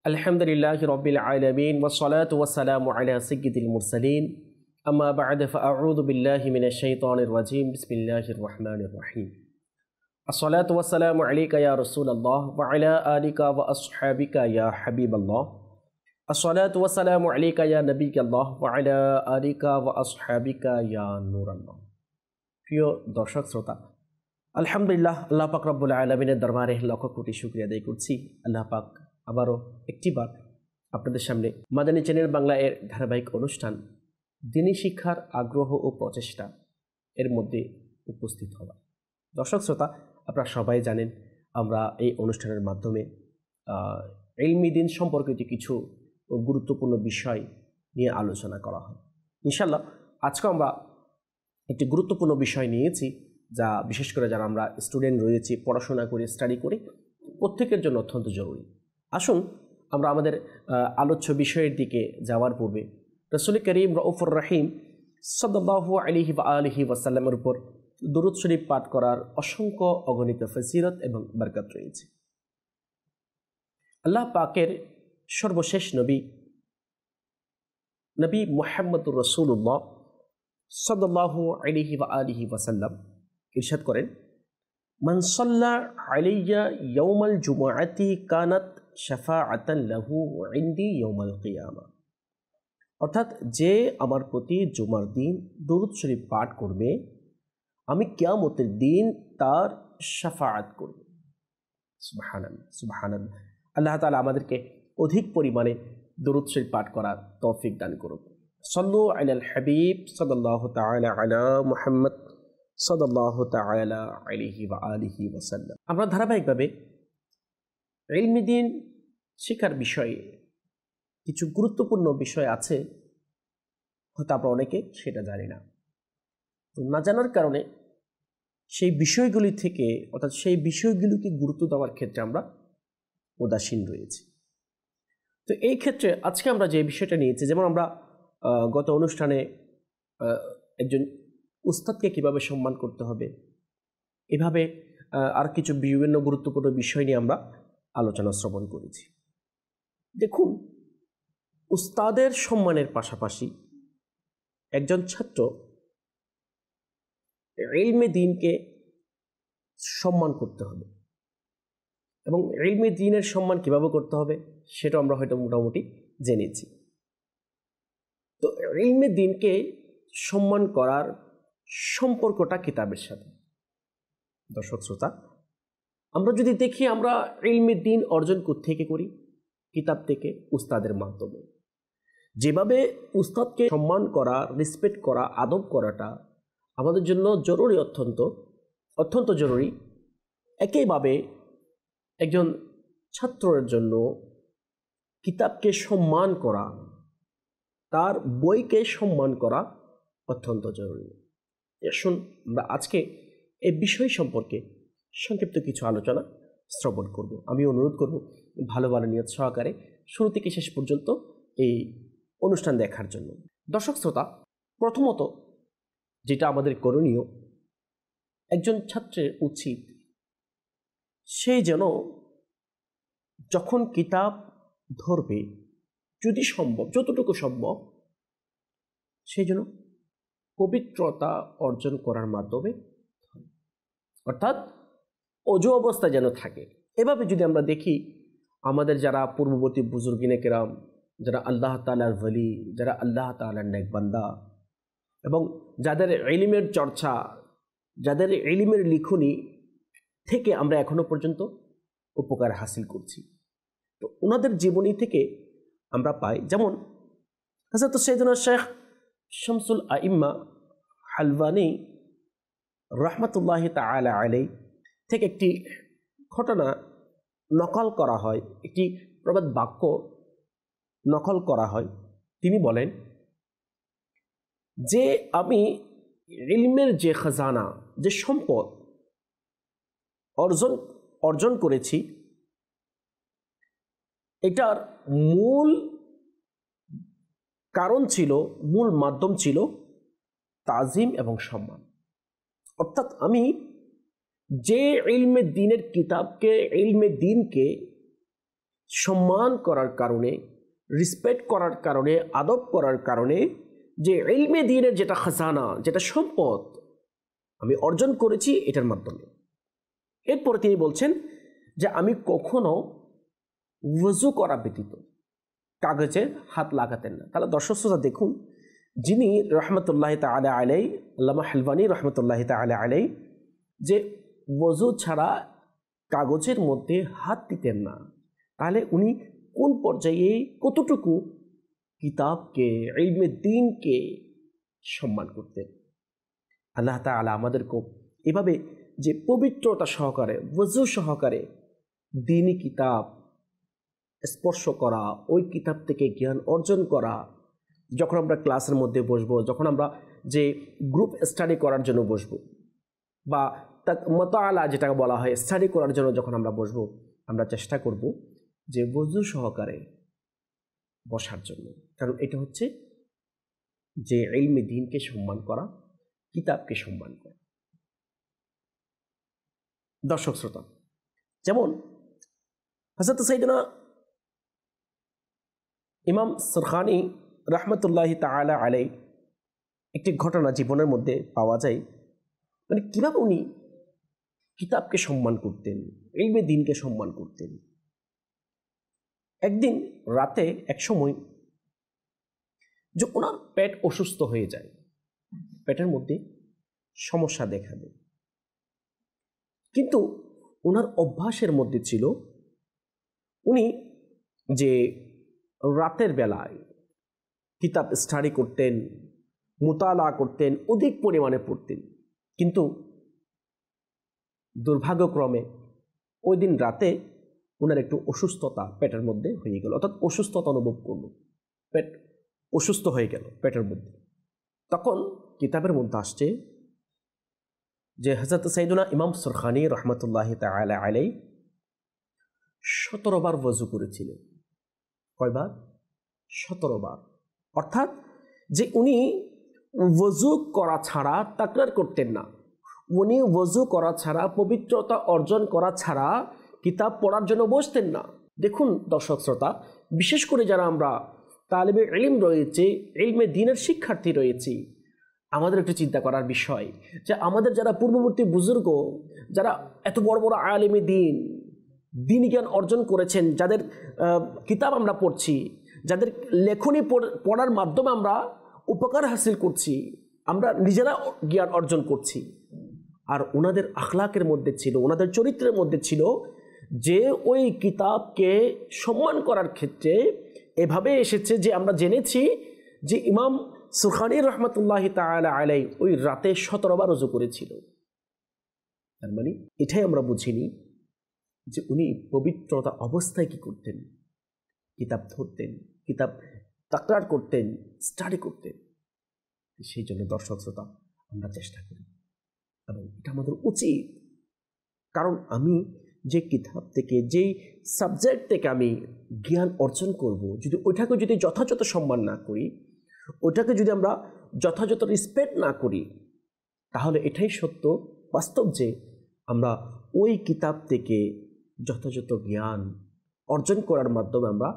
আলহামদুলিল্লাহি রাব্বিল আলামিন ওয়াস সালাতু ওয়াস সালামু আলা সাইয়্যিদিল মুরসালিন আম্মা বা'দ ফাআউযু বিল্লাহি মিনাশ শাইতানির রাজীম বিসমিল্লাহির রহমানির রহিম আসসালাতু ওয়াস সালামু আলাইকা ইয়া রাসূলুল্লাহ ওয়া আলা আলিকা ওয়া আসহাবিকা ইয়া হাবিবাল্লাহ আসসালাতু ওয়াস সালামু আলাইকা ইয়া নবিয়াল্লাহ ওয়া আলা আলিকা ওয়া আসহাবিকা ইয়া নূরাল্লাহ। প্রিয় দর্শক শ্রোতা, আলহামদুলিল্লাহ, আল্লাহ পাক রব্বুল আলামিনের দরবারে লক্ষ কোটি শুকরিয়া আদায় করছি। আল্লাহ পাক আবারও একটিবার আপনাদের সামনে মাদানী চ্যানেল বাংলা এর ধারাবাহিক অনুষ্ঠান দ্বীনি শিক্ষার আগ্রহ ও প্রচেষ্টা এর মধ্যে উপস্থিত হওয়া। দর্শক শ্রোতা, আপনারা সবাই জানেন আমরা এই অনুষ্ঠানের মাধ্যমে ইলমি দ্বীন সম্পর্কিত কিছু গুরুত্বপূর্ণ বিষয় নিয়ে আলোচনা করা হয়। ইনশাআল্লাহ আজকে আমরা একটি গুরুত্বপূর্ণ বিষয় নিয়েছি, যা বিশেষ করে যারা আমরা স্টুডেন্ট রয়েছি, পড়াশোনা করে স্টাডি করি, প্রত্যেকের জন্য অত্যন্ত জরুরি। আসুন আমরা আমাদের আলোচ্য বিষয়ের দিকে যাওয়ার পূর্বে রাসূল করিম রউফুর রহিম সাল্লাল্লাহু আলাইহি ওয়া আলিহি ওয়াসাল্লামের উপর দুরূদ শরীফ পাঠ করার অসংখ্য অগণিত ফজিলত এবং বরকত রয়েছে। আল্লাহ পাকের সর্বশেষ নবী মুহাম্মদুর রাসূলুল্লাহ সাল্লাল্লাহু আলাইহি ওয়া আলিহি ওয়াসাল্লাম ইরশাদ করেন, মান সাল্লা আলাইয়া ইয়াউমাল জুমআতি কানাত শাফাআতান লাহু ইনদি ইয়াউমাল কিয়ামা। অর্থাৎ যে আমার প্রতি জুমার দিন দরুদ শরীফ পাঠ করবে, আমি কিয়ামতের দিন তার শাফাআত করব। সুবহানাল্লাহ, সুবহানাল্লাহ। আল্লাহ তাআলা আমাদেরকে অধিক পরিমাণে দরুদ শরীফ পাঠ করার তৌফিক দান করুন। সাল্লু আলাল হাবিব সাল্লাল্লাহু তাআলা আলা মুহাম্মদ সাল্লাল্লাহু তাআলা আলাইহি ওয়া আলিহি ওয়াসাল্লাম। আমরা ধারাবাহিকভাবে ইলমি দ্বীন শিক্ষার বিষয়ে কিছু গুরুত্বপূর্ণ বিষয় আছে, হয়তো আমরা অনেকে সেটা জানি না। তো না জানার কারণে সেই বিষয়গুলি থেকে, অর্থাৎ সেই বিষয়গুলিকে গুরুত্ব দেওয়ার ক্ষেত্রে আমরা উদাসীন রয়েছি। তো এই ক্ষেত্রে আজকে আমরা যে বিষয়টা নিয়েছি, যেমন আমরা গত অনুষ্ঠানে একজন উস্তাদকে কিভাবে সম্মান করতে হবে, এভাবে আর কিছু বিভিন্ন গুরুত্বপূর্ণ বিষয় নিয়ে আমরা আলোচনা শ্রবণ করেছি। দেখুন, উস্তাদের সম্মানের পাশাপাশি একজন ছাত্র ইলমে দ্বীনকে সম্মান করতে হবে, এবং ইলমে দ্বীনের সম্মান কিভাবে করতে হবে সেটা আমরা হয়তো মোটামুটি জেনেছি। তো ইলমে দ্বীনকে সম্মান করার সম্পর্কটা কিতাবের সাথে। দর্শক শ্রোতা, আমরা যদি দেখি, আমরা ইলমে দ্বীন অর্জন কোত্থেকে করি? কিতাব থেকে, উস্তাদের মাধ্যমে। যেভাবে উস্তাদকে সম্মান করা, রেসপেক্ট করা, আদব করাটা আমাদের জন্য জরুরি, অত্যন্ত জরুরি, একইভাবে একজন ছাত্রের জন্য কিতাবকে সম্মান করা, তার বইকে সম্মান করা অত্যন্ত জরুরি। আসুন আমরা আজকে এই বিষয় সম্পর্কে সংক্ষিপ্ত কিছু আলোচনা শ্রবণ করব। আমি অনুরোধ করব ভালো নিয়ত সহকারে শুরু থেকে শেষ পর্যন্ত এই অনুষ্ঠান দেখার জন্য। দর্শক শ্রোতা, প্রথমত যেটা আমাদের করণীয়, একজন ছাত্রের উচিত সে যেন যখন কিতাব ধরবে, যদি সম্ভব, যতটুকু সম্ভব, সেই জন্য পবিত্রতা অর্জন করার মাধ্যমে, অর্থাৎ অজু অবস্থা যেন থাকে। এভাবে যদি আমরা দেখি, আমাদের যারা পূর্ববর্তী বুজুর্গিনে কেরাম, যারা আল্লাহ তাআলার ওলি, যারা আল্লাহ তাআলার নেক বান্দা, এবং যাদের ইলমের চর্চা, যাদের ইলমের লিখনি থেকে আমরা এখনো পর্যন্ত উপকার হাসিল করছি, তো ওনাদের জীবনী থেকে আমরা পাই, যেমন হযরত সাইয়েদনা শেখ শামসুল আইম্মা হালওয়ানি রহমতুল্লাহি তাআলা আলাইহি থেকে একটি ঘটনা নকল করা হয়, একটি প্রবাদ বাক্য নকল করা হয়। তিনি বলেন যে, আমি ইলমের যে খাজানা, যে সম্পদ অর্জন করেছি, এটার মূল কারণ ছিল, মূল মাধ্যম ছিল তাজিম এবং সম্মান। অর্থাৎ আমি যে ইলমে দ্বীনের কিতাবকে, ইলমে দ্বীনকে সম্মান করার কারণে, রেসপেক্ট করার কারণে, আদব করার কারণে যে ইলমে দ্বীনের যেটা খাজানা, যেটা সম্পদ আমি অর্জন করেছি এটার মাধ্যমে। এরপরে তিনি বলছেন যে আমি কখনো ওযু করা ব্যতীত কাগজে হাত লাগাতেন না। তাহলে দর্শক শ্রোতা দেখুন, যিনি রহমতুল্লাহ তাআলা আলাইহি, আল্লামা হালওয়ানী রহমতুল্লাহ তাআলা আলাইহি, যে ওযু ছাড়া কাগজের মধ্যে হাত দিতেন না, তাহলে উনি কোন পর্যায়ে কতটুকু কিতাবকে, ইলমে দ্বীনকে সম্মান করতেন। আল্লাহ তাআলা আমাদেরকে এভাবে যে পবিত্রতা সহকারে, ওযু সহকারে দ্বীনি কিতাব স্পর্শ করা, ওই কিতাব থেকে জ্ঞান অর্জন করা, যখন আমরা ক্লাসের মধ্যে বসবো, যখন আমরা যে গ্রুপ স্টাডি করার জন্য বসবো, বা মুতাআলা যেটাকে বলা হয় স্টাডি করার জন্য যখন আমরা বসবো, আমরা চেষ্টা করব যে ওযু সহকারে বসার জন্য। কারণ এটা হচ্ছে যে ইলমে দ্বীনকে সম্মান করা, কিতাবকে সম্মান করা। দর্শক শ্রোতা, যেমন হযরত সাইয়েদনা ইমাম সরখানি রহমতুল্লাহ তাআলা আলাইহি একটি ঘটনা জীবনের মধ্যে পাওয়া যায়, মানে কীভাবে উনি কিতাবকে সম্মান করতেন, ইলমে দ্বীনকে সম্মান করতেন। একদিন রাতে এক সময় যে ওনার পেট অসুস্থ হয়ে যায়, পেটের মধ্যে সমস্যা দেখা দেয়, কিন্তু ওনার অভ্যাসের মধ্যে ছিল উনি যে রাতের বেলায় কিতাব স্টাডি করতেন, মুতালা করতেন, অধিক পরিমাণে পড়তেন। কিন্তু দুর্ভাগ্যক্রমে ওই দিন রাতে ওনার একটু অসুস্থতা পেটের মধ্যে হয়ে গেল, অর্থাৎ অসুস্থতা অনুভব করল, পেট অসুস্থ হয়ে গেল পেটের মধ্যে। তখন কিতাবের মধ্যে আসছে যে হযরত সাইয়েদনা ইমাম সরখানি রহমতুল্লাহ তাআলা আলাইহি 17 বার ওযু করেছিলেন। কয়বার? 17 বার। অর্থাৎ যে উনি ওযু করা ছাড়া তাকরার করতেন না, উনি ওযু করা ছাড়া, পবিত্রতা অর্জন করা ছাড়া কিতাব পড়ার জন্য বসতেন না। দেখুন দর্শক শ্রোতা, বিশেষ করে যারা আমরা তালিবে ইলম রয়েছে, ইলমে দ্বীনের শিক্ষার্থী রয়েছি, আমাদের একটু চিন্তা করার বিষয় যে আমাদের যারা পূর্ববর্তী বুজুর্গ, যারা এত বড় বড় আলেমে দ্বীন, দ্বীনি জ্ঞান অর্জন করেছেন, যাদের কিতাব আমরা পড়ছি, যাদের লেখনী পড়ার মাধ্যমে আমরা উপকার হাসিল করছি, আমরা নিজেরা জ্ঞান অর্জন করছি, আর ওনাদের আখলাকের মধ্যে ছিল, ওনাদের চরিত্রের মধ্যে ছিল যে ওই কিতাবকে সম্মান করার ক্ষেত্রে এভাবে এসেছে যে আমরা জেনেছি যে ইমাম সুরখানি রহমতুল্লাহ তাআলা আলাইহি ওই রাতে 17 বার ওযু করেছিল। তার মানে এটাই আমরা বুঝিনি যে উনি পবিত্রতা অবস্থায় কি করতেন, কিতাব ধরতেন, কিতাব তাকরার করতেন, স্টাডি করতেন। সেই জন্য দর্শক শ্রোতা আমরা চেষ্টা করি, এবং এটা আমাদের উচিত। কারণ আমি যে কিতাব থেকে, যেই সাবজেক্ট থেকে আমি জ্ঞান অর্জন করব, যদি ওইটাকে যদি যথাযথ সম্মান না করি, ওইটাকে যদি আমরা যথাযথ রেসপেক্ট না করি, তাহলে এটাই সত্য বাস্তব যে আমরা ওই কিতাব থেকে যথাযথ জ্ঞান অর্জন করার মাধ্যমে আমরা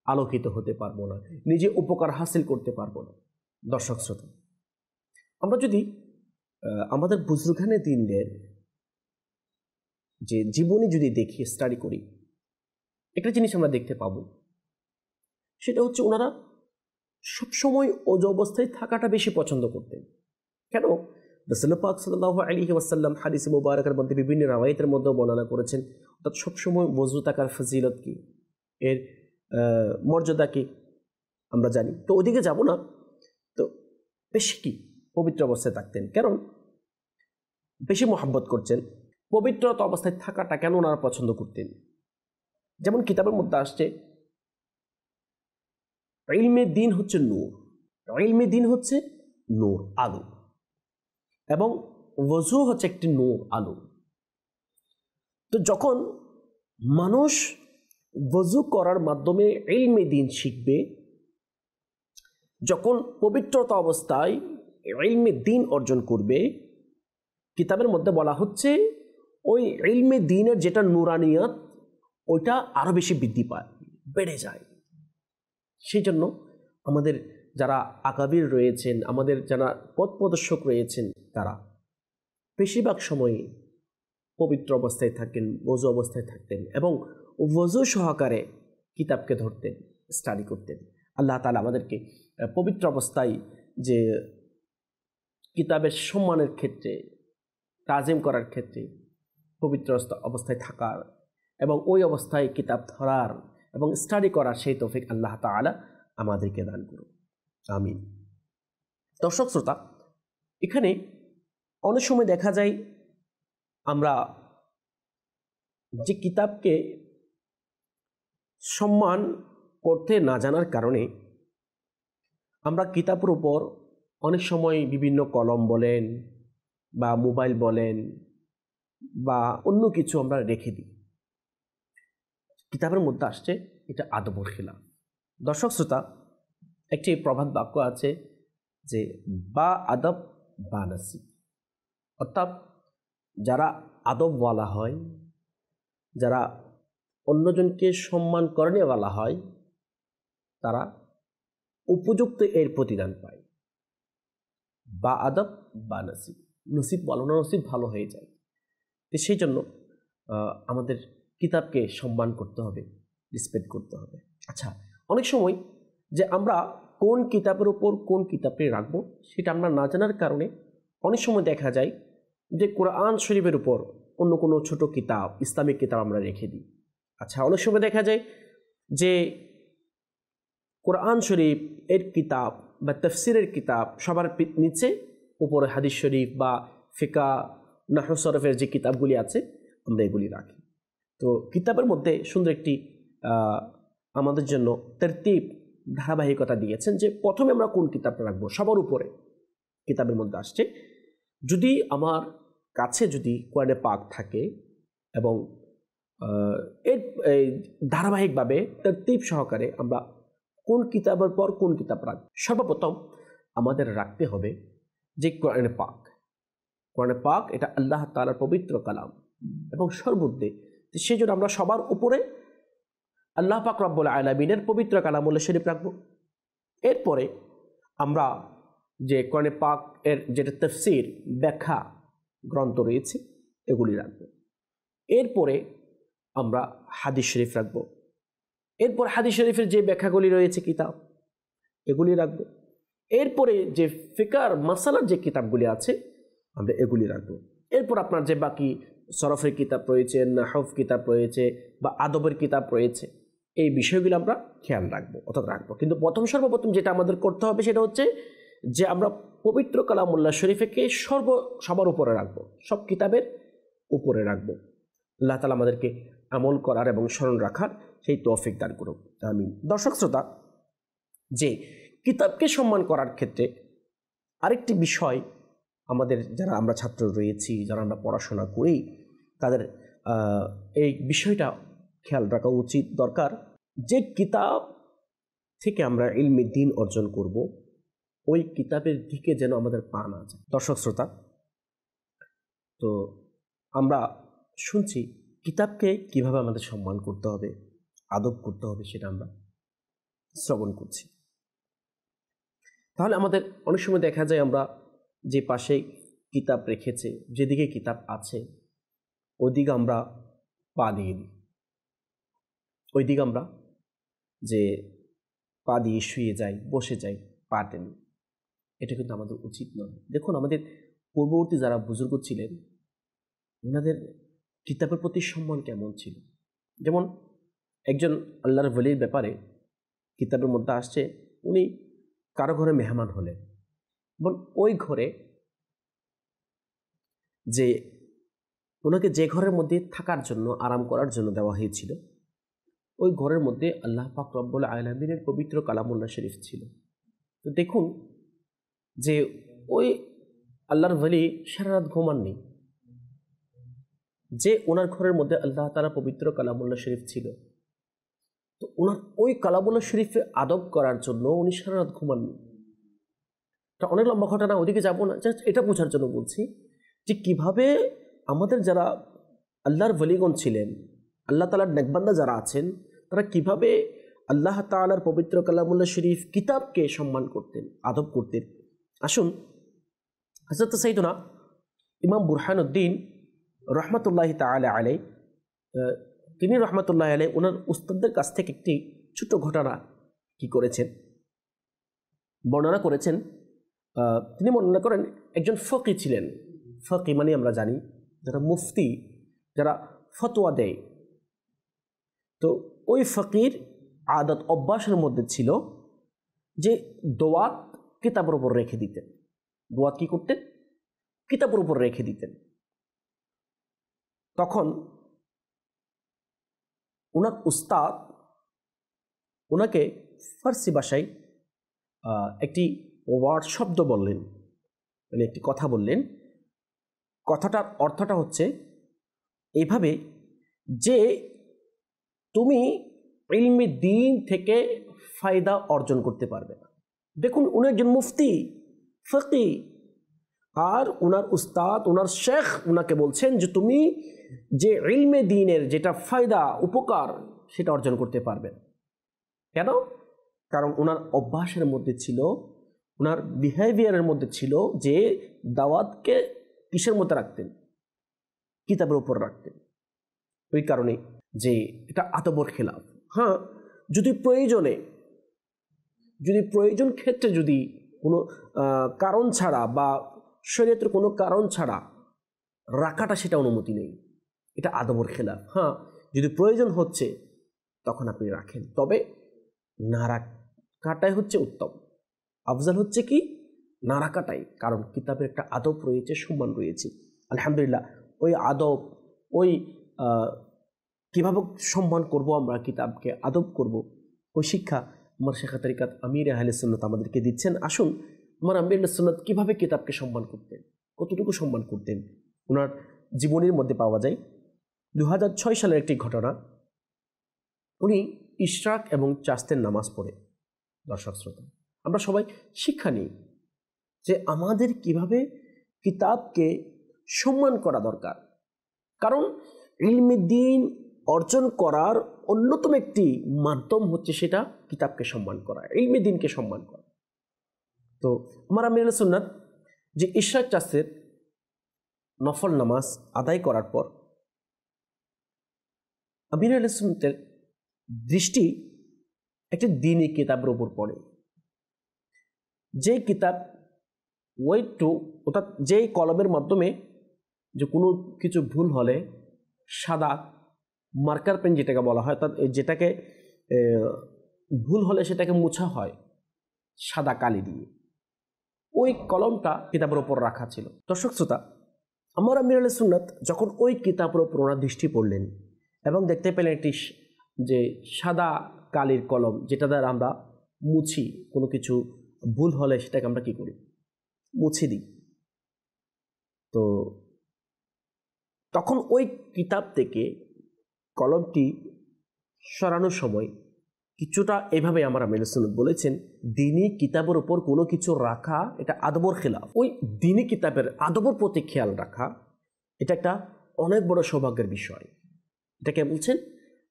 আলোকিত হতে পারবো না, নিজে উপকার হাসিল করতে পারবো না। দর্শক শ্রোতা, আমরা যদি আমাদের বুজুর্গানে দ্বীনের যে জীবনী যদি দেখি, স্টাডি করি, একটা জিনিস আমরা দেখতে পাবো, সেটা হচ্ছে ওনারা সবসময় ওযু অবস্থায় থাকাটা বেশি পছন্দ করতেন। কেন? রাসূল পাক সাল্লাল্লাহু আলাইহি ওয়াসাল্লাম হাদিস মুবারাকের মধ্যে বিভিন্ন রাওয়ায়াতের মধ্যে বর্ণনা করেছেন, অর্থাৎ সবসময় ওযু থাকার ফজিলত কি, এর মর্যাদা কি আমরা জানি। তো ওদিকে যাব না, তো বেশি কি পবিত্র অবস্থায় থাকতেন, কারণ বেশি মহব্বত করছেন, পবিত্রতা অবস্থায় থাকাটা কেন ওনারা পছন্দ করতেন। যেমন কিতাবের মধ্যে আসছে ইলমে দ্বীন হচ্ছে নূর, ইলমে দ্বীন হচ্ছে নূর, আলো, এবং ওযু হচ্ছে একটি নূর, আলো। তো যখন মানুষ ওযু করার মাধ্যমে ইলমে দ্বীন শিখবে, যখন পবিত্রতা অবস্থায় ইলমে দ্বীন অর্জন করবে, কিতাবের মধ্যে বলা হচ্ছে ওই ইলমে দ্বীনের যেটা নুরানিয়ত, ওইটা আরো বেশি বৃদ্ধি পায়। বেড়ে যায়। সেই জন্য আমাদের যারা আকাবির রয়েছেন, আমাদের যারা পথ প্রদর্শক রয়েছেন, তারা বেশিরভাগ সময় পবিত্র অবস্থায় থাকতেন, ওযু অবস্থায় থাকতেন এবং ওযু সহকারে কিতাবকে ধরতেন, স্টাডি করতেন। আল্লাহ তাআলা আমাদেরকে পবিত্র অবস্থায় যে কিতাবের সম্মানের ক্ষেত্রে, তাজিম করার ক্ষেত্রে পবিত্র অবস্থায় থাকার এবং ওই অবস্থায় কিতাব ধরার এবং স্টাডি করার সেই তৌফিক আল্লাহ তাআলা আমাদেরকে দান করুন, আমিন। দর্শক শ্রোতা, এখানে অনেক সময় দেখা যায় আমরা যে কিতাবকে সম্মান করতে না জানার কারণে আমরা কিতাবের উপর অনেক সময় বিভিন্ন কলম বলেন বা মোবাইল বলেন বা অন্য কিছু আমরা রেখে দিই। কিতাবের মধ্যে আসছে এটা আদবের খিলাফ। দর্শক শ্রোতা, একটি প্রবাদ বাক্য আছে যে বা আদব বা নাসিব, অর্থাৎ যারা আদবওয়ালা হয়, যারা অন্যজনকে সম্মান করেনেওয়ালা হয়, তারা উপযুক্ত এর প্রতিদান পায়। বা আদব বা নসিব, নসিব ভালো না, নসিব ভালো হয়ে যায়। তো সেই জন্য আমাদের কিতাবকে সম্মান করতে হবে, রেসপেক্ট করতে হবে। আচ্ছা, অনেক সময় যে আমরা কোন কিতাবের উপর কোন কিতাবটি রাখবো সেটা আমরা না জানার কারণে অনেক সময় দেখা যায় যে কোরআন শরীফের উপর অন্য কোনো ছোট কিতাব, ইসলামিক কিতাব আমরা রেখে দিই। আচ্ছা, অনেক সময় দেখা যায় যে কোরআন শরীফ এর কিতাব বা তাফসিরের কিতাব সবার নিচে উপরে হাদিস শরীফ বা ফিকা, নাহু সরফের যে কিতাবগুলি আছে আমরা এগুলি রাখি। তো কিতাবের মধ্যে সুন্দর একটি আমাদের জন্য তারতিব, ধারাবাহিকতা দিয়েছেন যে প্রথমে আমরা কোন কিতাবটা রাখবো। সবার উপরে কিতাবের মধ্যে আসছে যদি আমার কাছে যদি কোরআনে পাক থাকে এবং এর ধারাবাহিকভাবে তারতিব সহকারে আমরা কোন কিতাবের পর কোন কিতাব রাখবো। সর্বপ্রথম আমাদের রাখতে হবে যে কোরআনে পাক। কোরআনে পাক এটা আল্লাহ তাআলার পবিত্র কালাম এবং সর্বত্র, সেই জন্য আমরা সবার উপরে আল্লাহ পাক রব্বুল আলামিনের পবিত্র কালামুল্লাহ শরীফ রাখবো। এরপরে আমরা যে কোরআনে পাক এর যেটা তাফসীর, ব্যাখ্যা গ্রন্থ রয়েছে এগুলি রাখবো। এরপরে আমরা হাদিস শরীফ রাখবো। এরপর হাদিস শরীফের যে ব্যাখ্যাগুলি রয়েছে কিতাব এগুলি রাখবো। এরপরে যে ফিকার মাসালার যে কিতাবগুলি আছে আমরা এগুলি রাখবো। এরপর আপনার যে বাকি সরফের কিতাব রয়েছে, নাহফ কিতাব রয়েছে বা আদবের কিতাব রয়েছে, এই বিষয়গুলো আমরা খেয়াল রাখবো অর্থাৎ রাখবো। কিন্তু সর্বপ্রথম যেটা আমাদের করতে হবে সেটা হচ্ছে যে আমরা পবিত্র কালামুল্লাহ শরীফকে সবার উপরে রাখবো, সব কিতাবের উপরে রাখবো। আল্লাহ তাআলা আমাদেরকে আমল করার এবং স্মরণ রাখার সেই তৌফিক দান করুক, আমিন। দর্শক শ্রোতা, যে কিতাবকে সম্মান করার ক্ষেত্রে আরেকটি বিষয় আমাদের যারা আমরা ছাত্র রয়েছি, যারা আমরা পড়াশোনা করি, তাদের এই বিষয়টা খেয়াল রাখা উচিত, দরকার যে কিতাব থেকে আমরা ইলমে দ্বীন অর্জন করব ওই কিতাবের দিকে যেন আমাদের পা না যায়। দর্শক শ্রোতা, তো আমরা শুনছি কিতাবকে কিভাবে আমাদের সম্মান করতে হবে, আদব করতে হবে, সেটা আমরা শ্রবণ করছি। তাহলে আমাদের অনেক সময় দেখা যায় আমরা যে পাশে কিতাব রেখেছে, যেদিকে কিতাব আছে ওইদিকে আমরা পা দিয়ে দিই, ওইদিকে আমরা যে পা দিয়ে শুয়ে যাই, বসে যাই, পা টেনি। এটা কিন্তু আমাদের উচিত নয়। দেখুন, আমাদের পূর্ববর্তী যারা বুজুর্গ ছিলেন ওনাদের কিতাবের প্রতি সম্মান কেমন ছিল। যেমন একজন আল্লাহর ওলির ব্যাপারে কিতাবের মধ্যে আসছে, উনি কারো ঘরে মেহমান হলেন এবং ওই ঘরে যে ওনাকে যে ঘরের মধ্যে থাকার জন্য, আরাম করার জন্য দেওয়া হয়েছিল, ওই ঘরের মধ্যে আল্লাহ পাক রব্বুল আলামিনের পবিত্র কালামুল্লাহ শরীফ ছিল। তো দেখুন যে ওই আল্লাহর ওলি সারা রাত ঘুমাননি, যে ওনার ঘরের মধ্যে আল্লাহ তাআলা পবিত্র কালামুল্লাহ শরীফ ছিল, তো ওনার ওই কালামুল্লাহ শরীফে আদব করার জন্য উনি সারা রাত ঘুমাননি। এটা অনেক লম্বা ঘটনা, ওদিকে যাবো না, জাস্ট এটা বোঝার জন্য বলছি যে কিভাবে আমাদের যারা আল্লাহর ওলিগণ ছিলেন, আল্লাহ তাআলার নেকবান্দা যারা আছেন, তারা কিভাবে আল্লাহ তাআলার পবিত্র কালামুল্লাহ শরীফ কিতাবকে সম্মান করতেন, আদব করতেন। আসুন হযরত সাইয়্যিদুনা ইমাম বুরহানুদ্দিন রহমাতুল্লাহি তাআলা আলাইহি, তিনি রহমাতুল্লাহি আলাইহি ওনার উস্তাদদের কাছ থেকে একটি ছোট ঘটনা কি করেছেন, বর্ণনা করেছেন। তিনি বর্ণনা করেন একজন ফকি ছিলেন। ফকি মানে আমরা জানি যারা মুফতি, যারা ফতোয়া দেয়। তো ওই ফকির আদত অভ্যাসের মধ্যে ছিল যে দোয়াত কিতাবের উপর রেখে দিতেন। দোয়াত কি করতেন? কিতাবের উপর রেখে দিতেন। তখন ওনার উস্তাদ ওনাকে ফার্সি ভাষায় একটি ওয়ার্ড শব্দ বললেন, মানে একটি কথা বললেন। কথাটার অর্থটা হচ্ছে এইভাবে যে তুমি ইলমে দ্বীন থেকে ফায়দা অর্জন করতে পারবে না। দেখুন, উনি একজন মুফতি, ফকি, আর ওনার উস্তাদ, ওনার শেখ ওনাকে বলছেন যে তুমি যে ইলমে দ্বীনের যেটা ফায়দা, উপকার, সেটা অর্জন করতে পারবে না। কেন? কারণ ওনার অভ্যাসের মধ্যে ছিল, ওনার বিহেভিয়ারের মধ্যে ছিল যে দাওয়াতকে কিসের মধ্যে রাখতেন? কিতাবের উপর রাখতেন। ওই কারণে যে এটা আদবের খেলাফ। হ্যাঁ, যদি প্রয়োজন ক্ষেত্রে যদি কোনো কারণ ছাড়া বা শরীয়তের কোনো কারণ ছাড়া রাখাটা, সেটা অনুমতি নেই, এটা আদবের খেলাফ। হ্যাঁ, যদি প্রয়োজন হচ্ছে তখন আপনি রাখেন, তবে না রাখাটাই হচ্ছে উত্তম। আফজাল হচ্ছে কি না রাখাটাই, কারণ কিতাবের একটা আদব রয়েছে, সম্মান রয়েছে। আলহামদুলিল্লাহ, ওই আদব, ওই কীভাবে সম্মান করব আমরা, কিতাবকে আদব করব, ওই শিক্ষা আমার শেখ তরিকাত আমির আহলে সুন্নাত আমাদেরকে দিচ্ছেন। আসুন, আমার আমির আহলে সুন্নাত কীভাবে কিতাবকে সম্মান করতেন, কতটুকু সম্মান করতেন, ওনার জীবনের মধ্যে পাওয়া যায়। 2006 সালের একটি ঘটনা। উনি ইশরাক এবং চাস্তের নামাজ পড়ে। দর্শক শ্রোতা, আমরা সবাই শিক্ষা নিই যে আমাদের কিভাবে কিতাবকে সম্মান করা দরকার। কারণ ইলমে দ্বীন অর্জন করার অন্যতম একটি মাধ্যম হচ্ছে সেটা কিতাবকে সম্মান করা, ইলমে দ্বীনকে সম্মান করা। তো আমার আমির আহলে সুন্নাত যে ইশরাক চাস্তের নফল নামাজ আদায় করার পর আমির আহলে সুন্নাতের দৃষ্টি একটি দ্বীনি কিতাবের উপর পড়ে। যে কিতাব অর্থাৎ যেই কলমের মাধ্যমে যে কোনো কিছু ভুল হলে সাদা মার্কার পেন যেটাকে বলা হয়, অর্থাৎ যেটাকে ভুল হলে সেটাকে মোছা হয় সাদা কালি দিয়ে, ওই কলমটা কিতাবের ওপর রাখা ছিল। দর্শক শ্রোতা, আমার আমির আহলে সুন্নাত যখন ওই কিতাবের ওপর ওনার দৃষ্টি পড়লেন এবং দেখতে পেলেন একটি যে সাদা কালির কলম, যেটা দ্বারা আমরা মুছি, কোনো কিছু ভুল হলে সেটাকে আমরা কি করি? মুছে দিই। তো তখন ওই কিতাব থেকে কলমটি সরানোর সময় কিছুটা এভাবে আমার আমির আহলে সুন্নাত বলেছেন, দ্বীনি কিতাবের উপর কোনো কিছু রাখা এটা আদবের খেলাফ। ওই দ্বীনি কিতাবের আদবের প্রতি খেয়াল রাখা এটা একটা অনেক বড় সৌভাগ্যের বিষয়। এটাকে বলছেন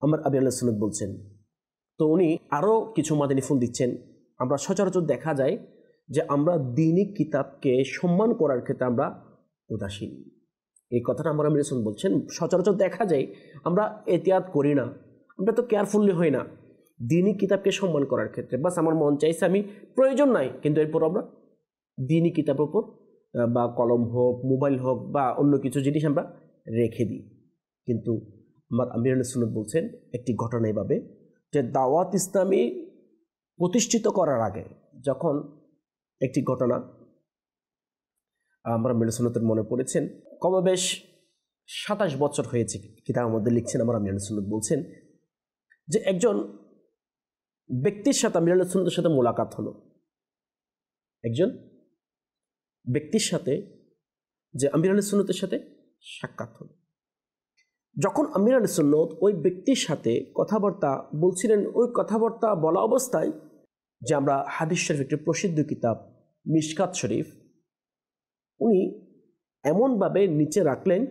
আমার আমির আহলে সুন্নাত বলছেন। তো উনি আরও কিছু মাদানী ফুল দিচ্ছেন। আমরা সচরাচর দেখা যায় যে আমরা দ্বীনি কিতাবকে সম্মান করার ক্ষেত্রে আমরা উদাসীন। এই কথাটা আমার আমির রাসূল বলছেন। সচরাচর দেখা যায় আমরা এহতিয়াত করি না, আমরা তো কেয়ারফুলি হই না দ্বীনি কিতাবকে সম্মান করার ক্ষেত্রে। বাস আমার মন চাইছে, আমি প্রয়োজন নাই, কিন্তু এরপর আমরা দ্বীনি কিতাবের উপর বা কলম হোক, মোবাইল হোক বা অন্য কিছু জিনিস আমরা রেখে দিই। কিন্তু আমার আমির আহলে সুন্নাত বলছেন একটি ঘটনা এভাবে যে দাওয়াত ইসলামী প্রতিষ্ঠিত করার আগে যখন একটি ঘটনা আমার আমির আহলে সুন্নাতের মনে পড়েছেন, কমবেশ 27 বছর হয়েছে কিতাবের মধ্যে লিখছেন আমার আমির আহলে সুন্নাত বলছেন যে একজন ব্যক্তির সাথে আমির আহলে সুন্নাতের সাথে মোলাকাত হলো। একজন ব্যক্তির সাথে যে আমির আহলে সুন্নাতের সাথে সাক্ষাৎ হলো। যখন আমির আহলে সুন্নাত ওই ব্যক্তির সাথে কথাবার্তা বলছিলেন, ওই কথাবার্তা বলা অবস্থায় যে আমরা হাদিস শরীফ একটি প্রসিদ্ধ কিতাব মিশকাত শরীফ উনি এমনভাবে নিচে রাখলেন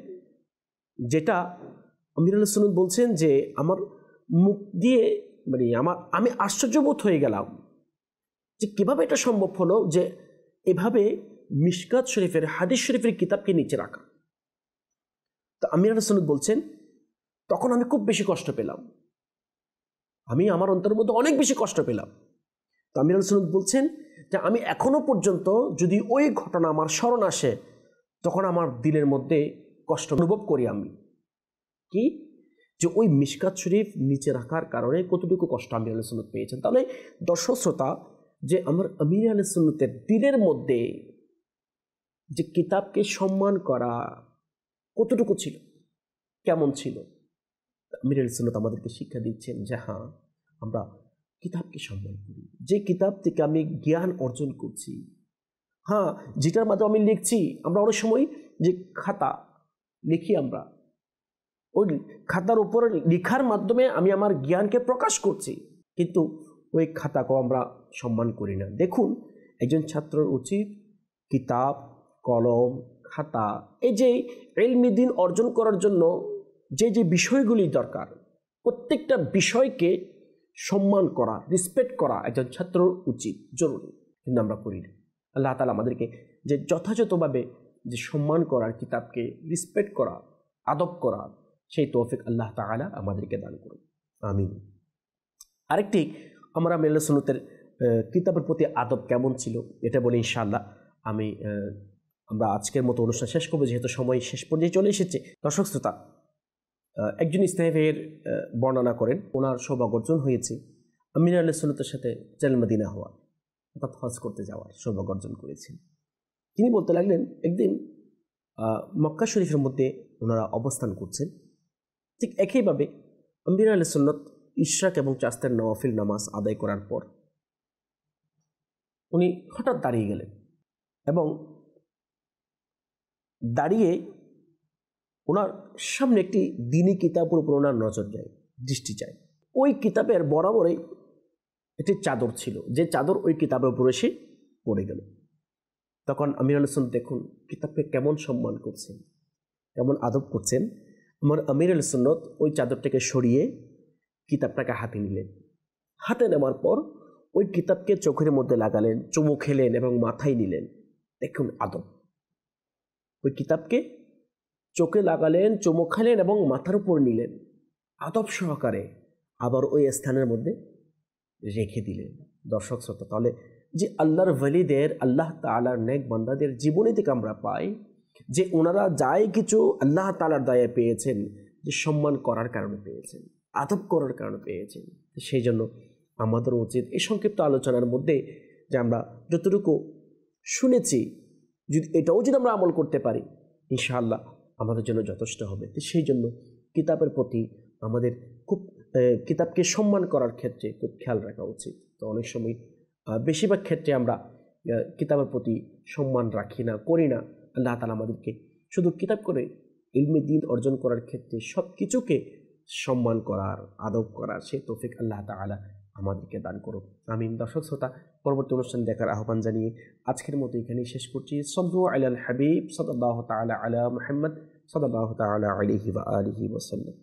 যেটা আমির আহলে সুন্নাত বলছেন যে আমার মুখ দিয়ে মানে আমি আশ্চর্যবোধ হয়ে গেলাম যে কীভাবে এটা সম্ভব হলো যে এভাবে মিশকাত শরীফের হাদিস শরীফের কিতাবকে নিচে রাখা। তো আমির আহলে সুন্নাত বলছেন, তখন আমি খুব বেশি কষ্ট পেলাম, আমি আমার অন্তরের মধ্যে অনেক বেশি কষ্ট পেলাম। তো আমির আহলে সুন্নাত বলছেন যে আমি এখনো পর্যন্ত যদি ওই ঘটনা আমার স্মরণ আসে, তখন আমার দিলের মধ্যে কষ্ট অনুভব করি আমি, কি যে ওই মিশকাত শরীফ নিচে রাখার কারণে কতটুকু কষ্ট আমির আহলে সুন্নাত পেয়েছেন। তাহলে দর্শক শ্রোতা, যে আমার আমির আহলে সুন্নাতের দিলের মধ্যে যে কিতাবকে সম্মান করা কতটুকু ছিল, কেমন ছিল, আমির আহলে সুন্নাত আমাদেরকে শিক্ষা দিচ্ছেন যে হ্যাঁ, আমরা কিতাবকে সম্মান করি, যে কিতাব থেকে আমি জ্ঞান অর্জন করছি, হ্যাঁ যেটার মাধ্যমে আমি লিখছি। আমরা অনেক সময় যে খাতা লিখি, আমরা ওই খাতার উপরে লেখার মাধ্যমে আমি আমার জ্ঞানকে প্রকাশ করছি, কিন্তু ওই খাতাকেও আমরা সম্মান করি না। দেখুন, একজন ছাত্রের উচিত কিতাব, কলম, খাতা, এই যে ইলমি দ্বীন অর্জন করার জন্য যে যে বিষয়গুলি দরকার, প্রত্যেকটা বিষয়কে সম্মান করা, রেসপেক্ট করা একজন ছাত্রর উচিত, জরুরি, কিন্তু আমরা করি না। আল্লাহ তাআলা আমাদেরকে যে যথাযথভাবে যে সম্মান করার, কিতাবকে রেসপেক্ট করা, আদব করা, সেই তৌফিক আল্লাহ তাআলা আমাদেরকে দান করুন, আমিন। আরেকটি, আমরা আমির আহলে সুন্নাতের কিতাবের প্রতি আদব কেমন ছিল এটা বলে ইনশাআল্লাহ আমরা আজকের মতো অনুষ্ঠান শেষ করবো, যেহেতু সময় শেষ পর্যায়ে চলে এসেছে। দর্শক শ্রোতা, একজন ইসলামের বর্ণনা করেন, ওনার সৌভাগ্য অর্জন হয়েছে আমির আহলে সুন্নাতের সাথে জাল মদিনা হওয়া, অর্থাৎ হজ করতে যাওয়ার সৌভাগ্য অর্জন করেছেন। তিনি বলতে লাগলেন, একদিন মক্কা শরীফের মধ্যে ওনারা অবস্থান করছেন, ঠিক একইভাবে আমির আহলে সুন্নাত ইশরাক এবং চাস্তের নওয়াফিল নামাজ আদায় করার পর উনি হঠাৎ দাঁড়িয়ে গেলেন এবং দাঁড়িয়ে ওনার সামনে একটি দ্বীনি কিতাবের উপর ওনার নজর যায়, দৃষ্টি যায়। ওই কিতাবের বরাবরই একটি চাদর ছিল, যে চাদর ওই কিতাবের উপর এসে পড়ে গেল। তখন আমির আহলে সুন্নাত দেখুন কিতাবকে কেমন সম্মান করছেন, কেমন আদব করছেন। আমার আমির আহলে সুন্নাত ওই চাদরটাকে সরিয়ে কিতাবটাকে হাতে নিলেন। হাতে নেওয়ার পর ওই কিতাবকে চোখের মধ্যে লাগালেন, চুমু খেলেন এবং মাথায় নিলেন। দেখুন আদব, ওই কিতাবকে চোখে লাগালেন, চুমু খেলেন এবং মাথার উপর নিলেন, আদব সহকারে আবার ওই স্থানের মধ্যে রেখে দিলেন। দর্শক শ্রোতা, তাহলে যে আল্লাহর ওয়ালিদের, আল্লাহ তাআলার নেক বান্দাদের জীবনী থেকে আমরা পাই যে ওনারা যাই কিছু আল্লাহ তাআলার দয়া পেয়েছেন, যে সম্মান করার কারণে পেয়েছেন, আদব করার কারণে পেয়েছেন। সেই জন্য আমাদের উচিত এই সংক্ষিপ্ত আলোচনার মধ্যে যে আমরা যতটুকু শুনেছি, যদি আমরা আমল করতে পারি, ইনশাআল্লাহ আমাদের জন্য যথেষ্ট হবে। তো সেই জন্য কিতাবের প্রতি আমাদের খুব কিতাবকে সম্মান করার ক্ষেত্রে খুব খেয়াল রাখা উচিত। তো অনেক সময় বেশিরভাগ ক্ষেত্রে আমরা কিতাবের প্রতি সম্মান রাখি না, করি না। আল্লাহ তাআলা আমাদেরকে শুধু কিতাব করে ইলমে দ্বীন অর্জন করার ক্ষেত্রে সব কিছুকে সম্মান করার, আদব করার সেই তৌফিক আল্লাহ তাআলা আমাদেরকে দান করুন, আমিন। দর্শক শ্রোতা, পরবর্তী অনুষ্ঠান দেখার আহ্বান জানিয়ে আজকের মতো এখানেই শেষ করছি। সাল্লু আলাল হাবিব সাল্লাল্লাহু তাআলা আলা মুহাম্মদ সাল্লাল্লাহু তাআলা আলাইহি ওয়া আলিহি ওয়া সাল্লাম।